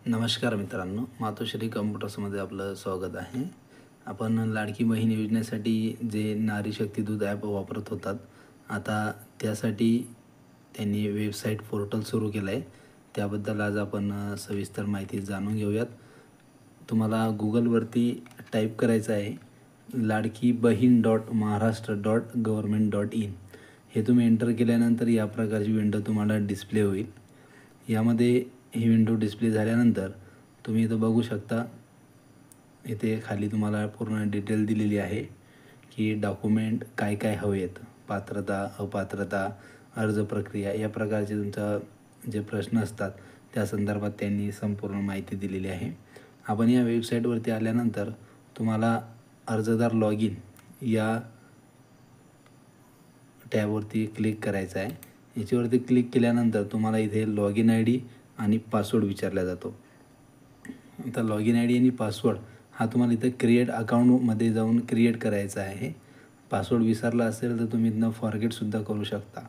नमस्कार मित्रांनो, मातोश्री कम्प्युटर्समध्ये आपलं स्वागत आहे. आपण लाडकी बहीण योजनेसाठी जे नारी शक्ती दूत ॲप वापरत होतात, आता त्यासाठी त्यांनी वेबसाईट पोर्टल सुरू केलं आहे. त्याबद्दल आज आपण सविस्तर माहिती जाणून घेऊयात. तुम्हाला गुगलवरती टाईप करायचं आहे ladkibaheen.maharashtra.government.in. हे तुम्ही एंटर केल्यानंतर या प्रकारची विंडो तुम्हाला डिस्प्ले होईल. यामध्ये ही विंडो डिस्प्ले झाल्यानंतर तुम्ही इथं बघू शकता, इथे खाली तुम्हाला पूर्ण डिटेल दिलेली आहे की डॉक्युमेंट काय काय हवे आहेत, पात्रता, अपात्रता, अर्ज प्रक्रिया या प्रकारचे तुमचा जे प्रश्न असतात त्या संदर्भात त्यांनी संपूर्ण माहिती दिलेली आहे. आपण या वेबसाईटवरती आल्यानंतर तुम्हाला अर्जदार लॉग इन या टॅबवरती क्लिक करायचं आहे. याच्यावरती क्लिक केल्यानंतर तुम्हाला इथे लॉग इन आय डी आणि पासवर्ड विचारला जातो. आता लॉग इन आय डी आणि पासवर्ड हा तुम्हाला इथं क्रिएट अकाउंटमध्ये जाऊन क्रिएट करायचा आहे. पासवर्ड विसरला असेल तर तुम्ही इथनं फॉरगेटसुद्धा करू शकता.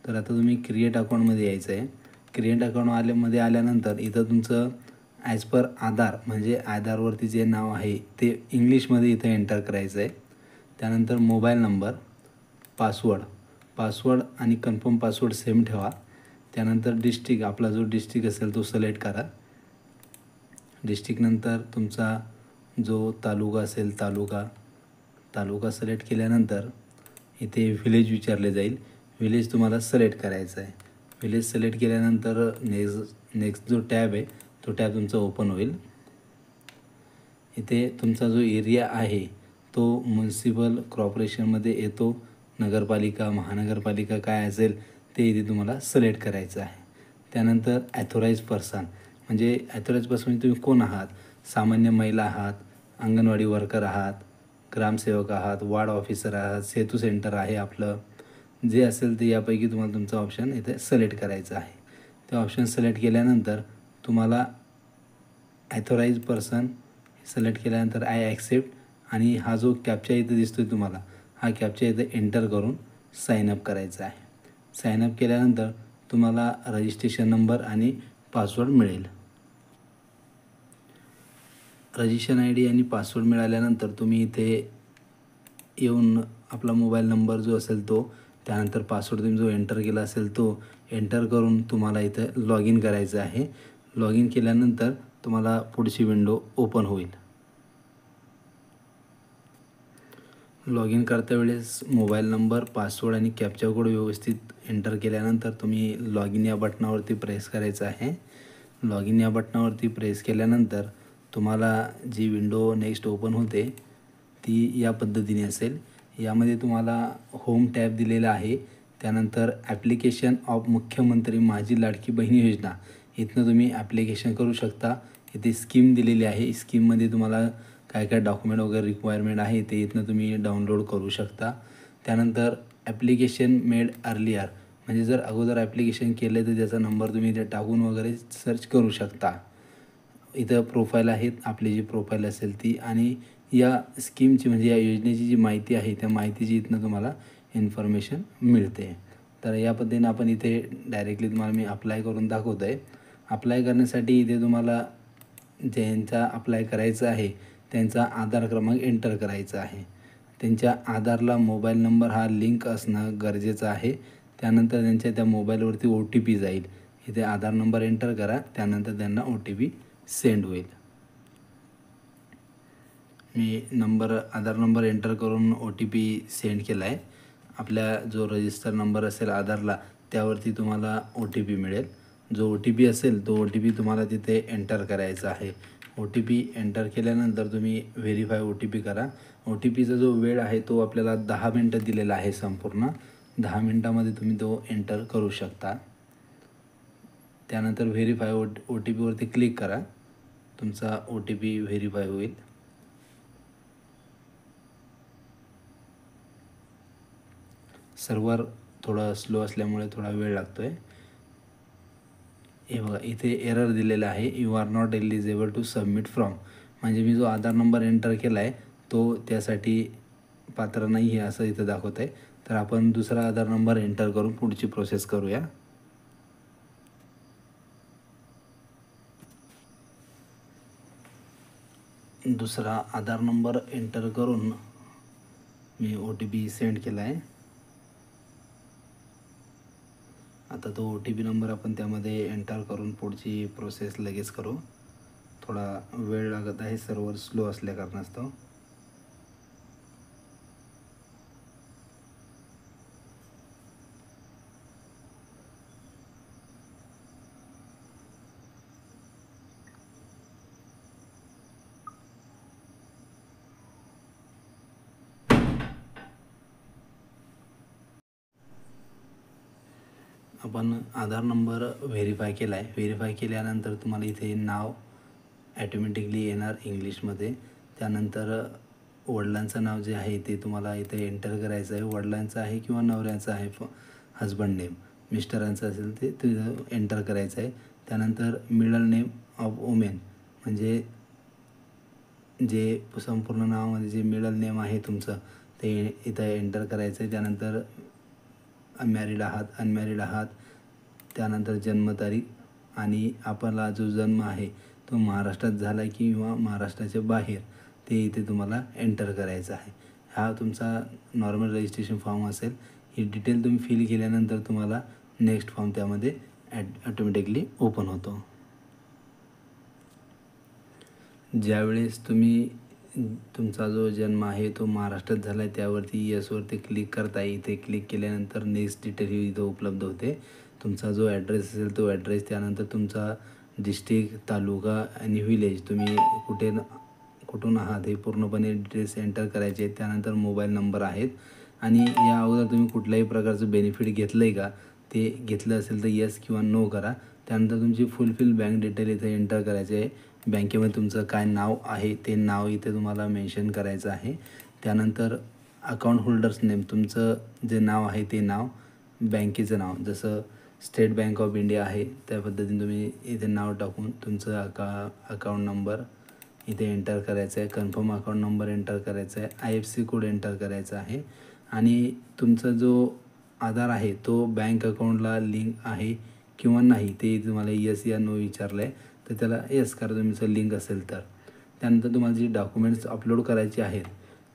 तर आता तुम्ही क्रिएट अकाउंटमध्ये यायचं आहे. क्रिएट अकाउंटमध्ये आल्यानंतर इथं तुमचं ॲज पर आधार म्हणजे आधारवरती जे नाव आहे ते इंग्लिशमध्ये इथं एंटर करायचं आहे. त्यानंतर मोबाईल नंबर, पासवर्ड आणि कन्फर्म पासवर्ड सेम ठेवा. त्यानंतर डिस्ट्रिक्ट, आपला जो डिस्ट्रिक्ट असेल तो सिलेक्ट करा. डिस्ट्रिक्टनंतर तुमचा जो तालुका असेल तालुका सिलेक्ट केल्यानंतर इथे व्हिलेज विचारले जाईल. व्हिलेज तुम्हाला सिलेक्ट करायचं आहे. व्हिलेज सिलेक्ट केल्यानंतर नेक्स्ट जो टॅब आहे तो टॅब तुमचा ओपन होईल. इथे तुमचा जो एरिया आहे तो म्युन्सिपल कॉर्पोरेशनमध्ये येतो, नगरपालिका, महानगरपालिका काय असेल ते इथे तुम्हाला सिलेक्ट करायचं आहे. त्यानंतर ॲथोराइज पर्सन म्हणजे ॲथोराइज पर्सन म्हणजे तुम्ही कोण आहात, सामान्य महिला आहात, अंगणवाडी वर्कर आहात, ग्रामसेवक आहात, वार्ड ऑफिसर आहात, सेतू सेंटर आहे आपलं, जे असेल ते यापैकी तुम्हाला तुमचा ऑप्शन इथे सिलेक्ट करायचा आहे. ते ऑप्शन सिलेक्ट केल्यानंतर तुम्हाला ॲथोराइज पर्सन सिलेक्ट केल्यानंतर आय ॲक्सेप्ट आणि हा जो कॅप्चा इथे दिसतोय तुम्हाला, हा कॅप्चा इथे एंटर करून साईनअप करायचा आहे. साईनअप केल्यानंतर तुम्हाला रजिस्ट्रेशन नंबर आणि पासवर्ड मिळेल. रजिस्ट्रेशन आय डी आणि पासवर्ड मिळाल्यानंतर तुम्ही इथे येऊन आपला मोबाईल नंबर जो असेल तो, त्यानंतर पासवर्ड तुम्ही जो एंटर केला असेल तो एंटर करून तुम्हाला इथं लॉग इन करायचं आहे. लॉग इन केल्यानंतर तुम्हाला पुढची विंडो ओपन होईल. लॉग इन करता वेळेस मोबाईल नंबर, पासवर्ड आणि कॅप्चा कोड व्यवस्थित एंटर केल्यानंतर तुम्ही लॉग इन या बटनावरती प्रेस करायचं आहे. लॉग इन या बटनावरती प्रेस केल्यानंतर तुम्हाला जी विंडो नेक्स्ट ओपन होते ती या पद्धतीने असेल. यामध्ये तुम्हाला होम टॅब दिलेला आहे. त्यानंतर ॲप्लिकेशन ऑफ मुख्यमंत्री माझी लाडकी बहीण योजना, इथनं तुम्ही ॲप्लिकेशन करू शकता. इथे स्कीम दिलेली आहे. स्कीममध्ये तुम्हाला काय काय डॉक्युमेंट वगैरे रिक्वायरमेंट आहे ते इथनं तुम्ही डाउनलोड करू शकता. त्यानंतर ॲप्लिकेशन मेड अर्लियर म्हणजे जर अगोदर ॲप्लिकेशन केलं तर त्याचा नंबर तुम्ही इथे टाकून वगैरे सर्च करू शकता. इथं प्रोफाईल आहेत, आपली जी प्रोफाईल असेल ती, आणि या स्कीमची म्हणजे या योजनेची जी माहिती आहे त्या माहितीची इथनं तुम्हाला इन्फॉर्मेशन मिळते. तर या पद्धतीने आपण इथे डायरेक्टली तुम्हाला मी अप्लाय करून दाखवतो आहे. अप्लाय करण्यासाठी इथे तुम्हाला ज्यांचा अप्लाय करायचं आहे त्यांचा आधार क्रमांक एंटर करायचा आहे. त्यांच्या आधारला मोबाईल नंबर हा लिंक असणं गरजेचं आहे. त्यानंतर त्यांच्या त्या मोबाईलवरती OTP जाईल. इथे आधार नंबर एंटर करा, त्यानंतर त्यांना OTP सेंड होईल. मी आधार नंबर एंटर करून OTP सेंड केला आहे. आपल्या जो रजिस्टर नंबर असेल आधारला त्यावरती तुम्हाला OTP मिळेल. जो OTP असेल तो OTP तुम्हाला तिथे एंटर करायचा आहे. OTP एंटर केल्यानंतर तुम्ही व्हेरीफाय OTP करा. OTPचा जो वेळ आहे तो आपल्याला 10 मिनटं दिलेला आहे. संपूर्ण 10 मिनटामध्ये तुम्ही तो एंटर करू शकता. त्यानंतर व्हेरीफाय OTPवरती क्लिक करा. तुमचा OTP व्हेरीफाय होईल. सर्व्हर थोडं स्लो असल्यामुळे थोडा वेळ लागतो आहे. हे बघा इथे एरर दिलेला आहे, you are not eligible to submit from, म्हणजे मी जो आधार नंबर एंटर केला आहे तो त्यासाठी पात्र नाही आहे असं इथं दाखवत आहे. तर आपण दुसरा आधार नंबर एंटर करून पुढची प्रोसेस करूया. दुसरा आधार नंबर एंटर करून मी OTP सेंड केला आहे. आता तो OTP नंबर आपण त्यामध्ये एंटर करून पुढची प्रोसेस लगेच करू. थोडा वेळ लागत आहे, सर्व्हर स्लो असल्या कारणास्तव. आपण आधार नंबर व्हेरीफाय केला आहे. व्हेरीफाय केल्यानंतर तुम्हाला इथे नाव ॲटोमॅटिकली येणार इंग्लिशमध्ये. त्यानंतर वडिलांचं नाव जे आहे ते तुम्हाला इथे एंटर करायचं आहे. वडिलांचं आहे किंवा नवऱ्याचं आहे, हजबंड नेम. मिस्टरांचं असेल ते तिथं एंटर करायचं आहे. त्यानंतर मिडल नेम ऑफ वुमेन म्हणजे जे संपूर्ण नावामध्ये जे मिडल नेम आहे तुमचं ते इथं एंटर करायचं आहे. त्यानंतर मॅरिड आहात, अनमॅरिड आहात, त्यानंतर जन्मतारीख आणि आपला जो जन्म आहे तो महाराष्ट्रात झाला किंवा महाराष्ट्राच्या बाहेर ते इथे तुम्हाला एंटर करायचं आहे. हा तुमचा नॉर्मल रजिस्ट्रेशन फॉर्म असेल. ही डिटेल तुम्ही फिल केल्यानंतर तुम्हाला नेक्स्ट फॉर्म त्यामध्ये ॲटोमॅटिकली ओपन होतो. ज्यावेळेस तुम्ही तुमचा जो जन्म आहे तो महाराष्ट्रात झाला आहे त्यावरती यसवरती क्लिक करता. इथे क्लिक केल्यानंतर नेक्स्ट डिटेल ही इथं उपलब्ध होते. तुमचा जो ॲड्रेस असेल तो ॲड्रेस, त्यानंतर तुमचा डिस्ट्रिक्ट, तालुका आणि विलेज, तुम्ही कुठून आहात हे पूर्णपणे डिटेल्स एंटर करायचे आहेत. त्यानंतर मोबाईल नंबर आहेत आणि या अगोदर तुम्ही कुठल्याही प्रकारचं बेनिफिट घेतलं आहे का ते घेतलं असेल तर येस किंवा नो करा. त्यानंतर तुमची फुलफिल बँक डिटेल इथे एंटर करायचे आहे. बँकेमध्ये तुमचं काय नाव आहे ते नाव इथे तुम्हाला मेन्शन करायचं आहे. त्यानंतर अकाउंट होल्डर्स नेम, तुमचं जे नाव आहे ते नाव, बँकेचं नाव जसं स्टेट बँक ऑफ इंडिया आहे त्या पद्धतीने तुम्ही इथे नाव टाकून तुमचं अकाउंट नंबर इथे एंटर करायचं आहे. कन्फर्म अकाउंट नंबर एंटर करायचा आहे. IFSC कोड एंटर करायचा आहे आणि तुमचा जो आधार आहे तो बँक अकाउंटला लिंक आहे किंवा नाही ते तुम्हाला येस या नो विचारलं आहे तर त्याला येस करा तुमचं लिंक असेल तर. त्यानंतर तुम्हाला जी डॉक्युमेंट्स अपलोड करायची आहेत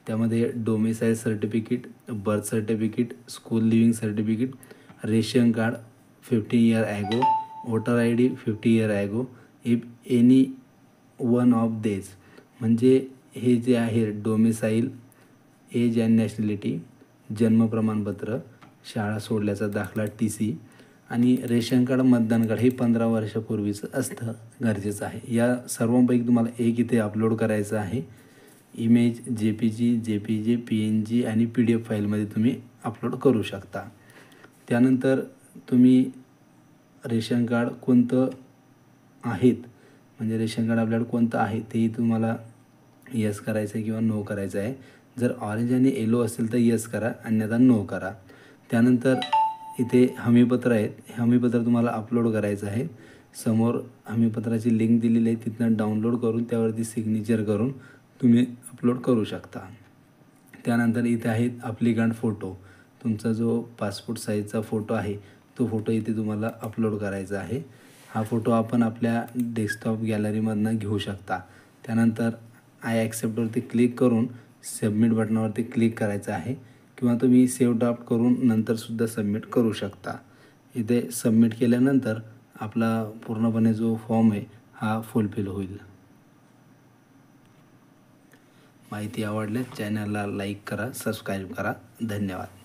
त्यामध्ये domicile certificate, birth certificate, school living certificate, ration card 50 year ago, voter ID 50 year ago, if any one of देज, म्हणजे हे जे आहे डोमिसाईल, एज अँड नॅशनॅलिटी, जन्म प्रमाणपत्र, शाळा सोडल्याचा दाखला TC आणि रेशन कार्ड, मतदान कार्ड हे 15 वर्षापूर्वीचं असतं गरजेचं आहे. या सर्वांपैकी तुम्हाला एक इथे अपलोड करायचं आहे. इमेज JPG, PNG आणि PDF फाईलमध्ये तुम्ही अपलोड करू शकता. त्यानंतर तुम्ही रेशन कार्ड कोणतं आहेत म्हणजे रेशन कार्ड आपल्याकडे कोणतं आहे तेही तुम्हाला येस करायचं आहे किंवा नो करायचं आहे. जर ऑरेंज आणि येलो असेल तर येस करा, अन्यथा नो करा. त्यानंतर इथे हमीपत्र आहेत, हे हमीपत्र तुम्हाला अपलोड करायचं आहे. समोर हमीपत्राची लिंक दिलेली आहे, तिथनं डाउनलोड करून त्यावरती सिग्नेचर करून तुम्ही अपलोड करू शकता. त्यानंतर इथे आहेत ॲप्लिकंट फोटो, तुमचा जो पासपोर्ट साईजचा फोटो आहे तो फोटो इथे तुम्हाला अपलोड करायचा आहे. हा फोटो आपण आपल्या डेस्कटॉप गॅलरीमधनं घेऊ शकता. त्यानंतर आय ॲक्सेप्टवरती क्लिक करून सबमिट बटनावरती क्लिक करायचं आहे किंवा तुम्ही सेव्ह ड्राफ्ट करून नंतरसुद्धा सबमिट करू शकता. इथे सबमिट केल्यानंतर आपला पूर्णपणे जो फॉर्म आहे हा फुलफिल होईल. माहिती आवडल्यास चॅनलला लाईक करा, सबस्क्राईब करा. धन्यवाद.